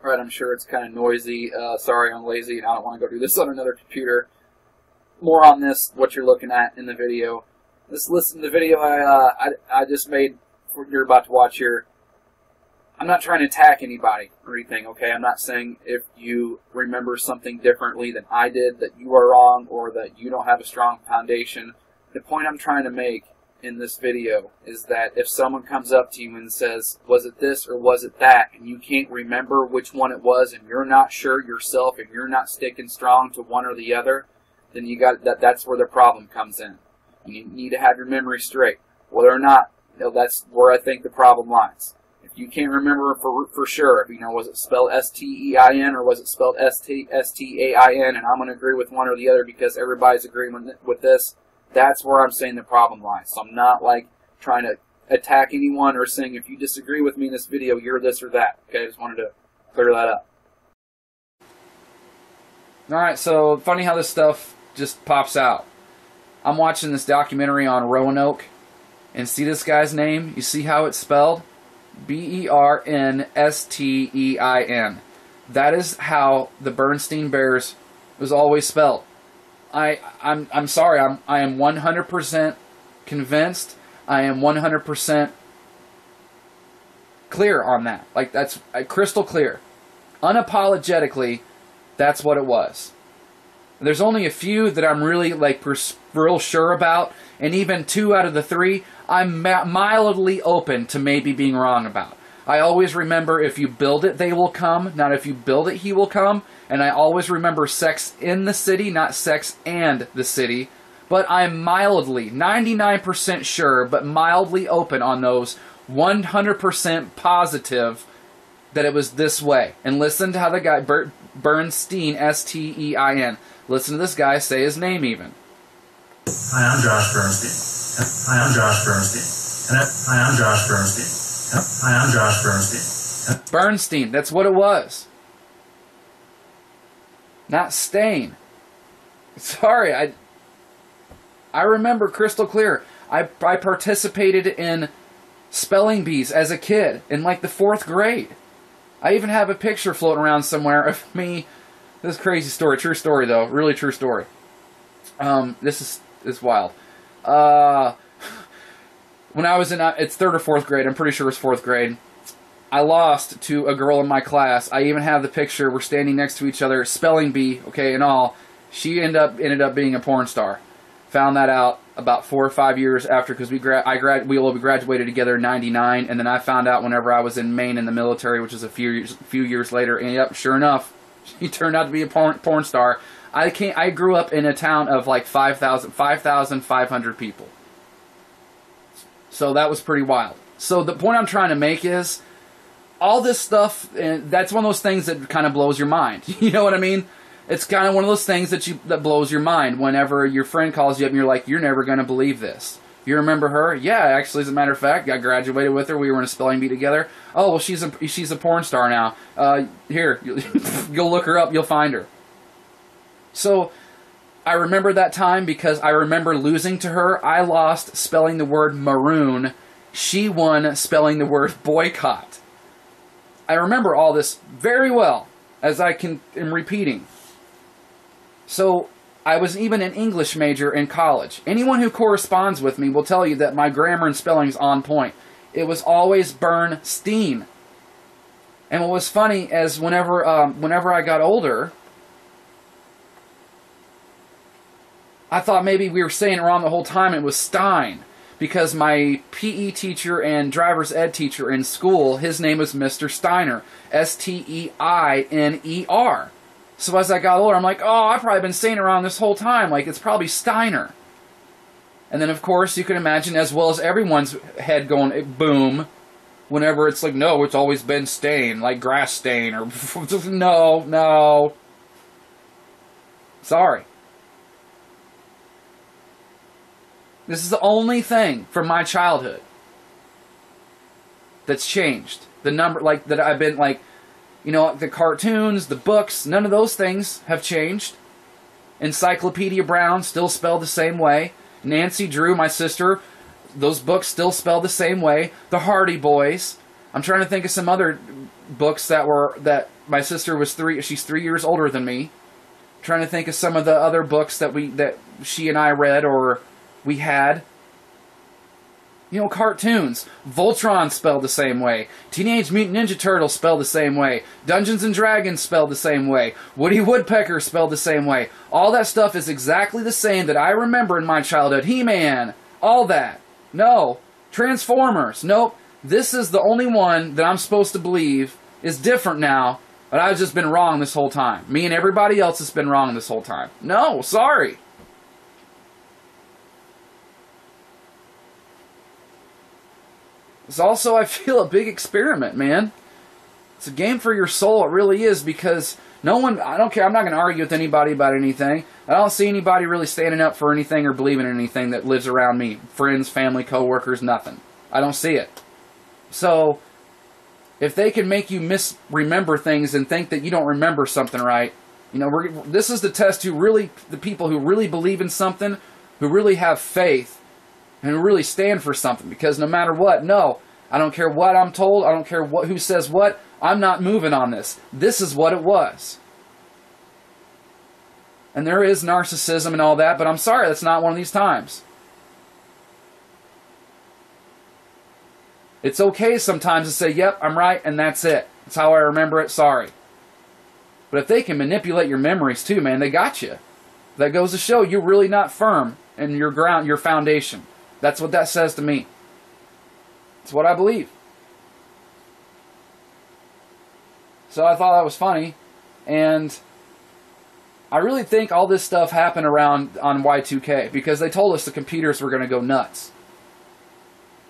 Alright, I'm sure it's kind of noisy. Sorry, I'm lazy and I don't want to go do this on another computer. More on this, what you're looking at in the video. Let's listen to the video I just made for you're about to watch here. I'm not trying to attack anybody or anything, okay? I'm not saying if you remember something differently than I did that you are wrong or that you don't have a strong foundation. The point I'm trying to make in this video is that if someone comes up to you and says, was it this or was it that, and you can't remember which one it was and you're not sure yourself and you're not sticking strong to one or the other, then you got that's where the problem comes in. You need to have your memory straight. Whether or not, that's where I think the problem lies. If you can't remember for sure, if was it spelled S-T-E-I-N or was it spelled S-T-A-I-N, and I'm going to agree with one or the other because everybody's agreeing with this, that's where I'm saying the problem lies. So I'm not like trying to attack anyone or saying if you disagree with me in this video, you're this or that. Okay, I just wanted to clear that up. Alright, so funny how this stuff just pops out. I'm watching this documentary on Roanoke, and see this guy's name? You see how it's spelled? B-E-R-N-S-T-E-I-N. That is how the Bernstein Bears was always spelled. I'm sorry, I am 100% convinced. I am 100% clear on that. Like, that's crystal clear. Unapologetically, that's what it was. There's only a few that I'm really like real sure about, and even 2 out of the 3 I'm mildly open to maybe being wrong about. I always remember if you build it, they will come, not if you build it, he will come. And I always remember sex in the city, not sex and the city. But I'm mildly, 99% sure, but mildly open on those, 100% positive that it was this way. And listen to how the guy, Bernstein, S-T-E-I-N. Listen to this guy say his name even. Hi, I'm Josh Bernstein. Hi, I'm Josh Bernstein. Hi, I'm Josh Bernstein. Hi, I'm Josh Bernstein. Bernstein, that's what it was. Not Stain. Sorry, I remember crystal clear. I participated in spelling bees as a kid in like the 4th grade. I even have a picture floating around somewhere of me. This is a crazy story. True story, though. Really true story. This is wild. When I was in, it's 3rd or 4th grade. I'm pretty sure it's 4th grade. I lost to a girl in my class. I even have the picture. We're standing next to each other. Spelling bee, okay, and all. She ended up being a porn star. Found that out about 4 or 5 years after, because we graduated together in '99, and then I found out whenever I was in Maine in the military, which is a few years later. And yep, sure enough, she turned out to be a porn star. I grew up in a town of like 5,500 people. So that was pretty wild. So the point I'm trying to make is, all this stuff, and that's one of those things that kind of blows your mind. You know what I mean? It's kind of one of those things that blows your mind whenever your friend calls you up and you're like, you're never going to believe this. You remember her? Yeah, actually, as a matter of fact, I graduated with her. We were in a spelling bee together. Oh, well, she's a porn star now. Here, you'll look her up. You'll find her. So I remember that time because I remember losing to her. I lost spelling the word maroon. She won spelling the word boycott. I remember all this very well, as I am repeating. So I was even an English major in college. Anyone who corresponds with me will tell you that my grammar and spelling is on point. It was always Bernstein. And what was funny is whenever I got older, I thought maybe we were saying it wrong the whole time. It was Stein. Because my PE teacher and driver's ed teacher in school, his name was Mr. Steiner. S-T-E-I-N-E-R. So as I got older, I'm like, oh, I've probably been saying it wrong this whole time. Like, it's probably Steiner. And then, of course, you can imagine, as well as everyone's head going, boom, whenever it's like, no, it's always been Stain, like grass stain, or no. Sorry. This is the only thing from my childhood that's changed. The number, like, that I've been, like, you know, the cartoons, the books, none of those things have changed. Encyclopedia Brown, still spelled the same way. Nancy Drew, my sister, those books still spelled the same way. The Hardy Boys. I'm trying to think of some other books that my sister was she's 3 years older than me. Trying to think of some of the other books that she and I read or we had. You know, cartoons. Voltron spelled the same way. Teenage Mutant Ninja Turtles spelled the same way. Dungeons and Dragons spelled the same way. Woody Woodpecker spelled the same way. All that stuff is exactly the same that I remember in my childhood. He-Man. All that. No. Transformers. Nope. This is the only one that I'm supposed to believe is different now, but I've just been wrong this whole time. Me and everybody else has been wrong this whole time. No, sorry. It's also, I feel, a big experiment, man. It's a game for your soul. It really is, because no one, I don't care, I'm not going to argue with anybody about anything. I don't see anybody really standing up for anything or believing in anything that lives around me. Friends, family, co-workers, nothing. I don't see it. So, if they can make you misremember things and think that you don't remember something right, you know, this is the test the people who really believe in something, who really have faith, and who really stand for something. Because no matter what, no, I don't care what I'm told, I don't care who says what, I'm not moving on this. This is what it was. And there is narcissism and all that, but I'm sorry, that's not one of these times. It's okay sometimes to say, yep, I'm right, and that's it. That's how I remember it, sorry. But if they can manipulate your memories too, man, they got you. That goes to show you're really not firm in your ground, your foundation. That's what that says to me. It's what I believe. So I thought that was funny, and I really think all this stuff happened around on Y2K, because they told us the computers were going to go nuts.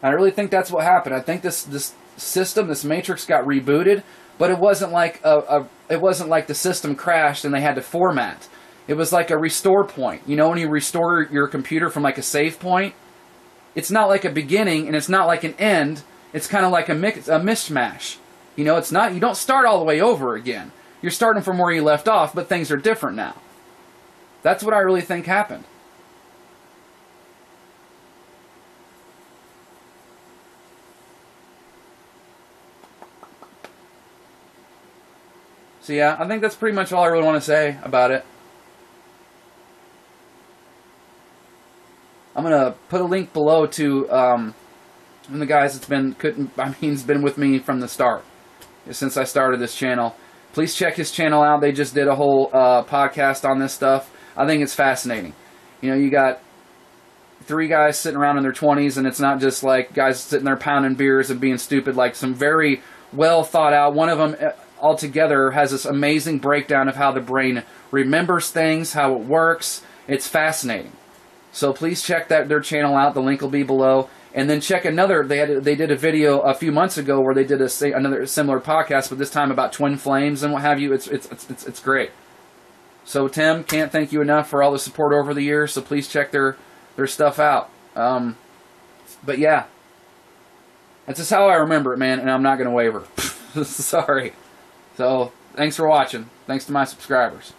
I really think that's what happened. I think this system, this matrix, got rebooted, but it wasn't like the system crashed and they had to format. It was like a restore point. You know, when you restore your computer from like a save point, it's not like a beginning and it's not like an end. It's kind of like a mishmash. You know, it's not, you don't start all the way over again. You're starting from where you left off, but things are different now. That's what I really think happened. So yeah, I think that's pretty much all I really want to say about it. I'm gonna put a link below to one of the guys that's been with me from the start, since I started this channel. Please check his channel out. They just did a whole podcast on this stuff. I think it's fascinating. You know, you got 3 guys sitting around in their 20s, and it's not just like guys sitting there pounding beers and being stupid. Like, some very well thought out. One of them altogether has this amazing breakdown of how the brain remembers things, how it works. It's fascinating. So please check their channel out. The link will be below. And then check another. They did a video a few months ago where they did another similar podcast, but this time about twin flames and what have you. It's great. So Tim, can't thank you enough for all the support over the years. So please check their stuff out. But yeah, that's just how I remember it, man. And I'm not going to waver. Sorry. So thanks for watching. Thanks to my subscribers.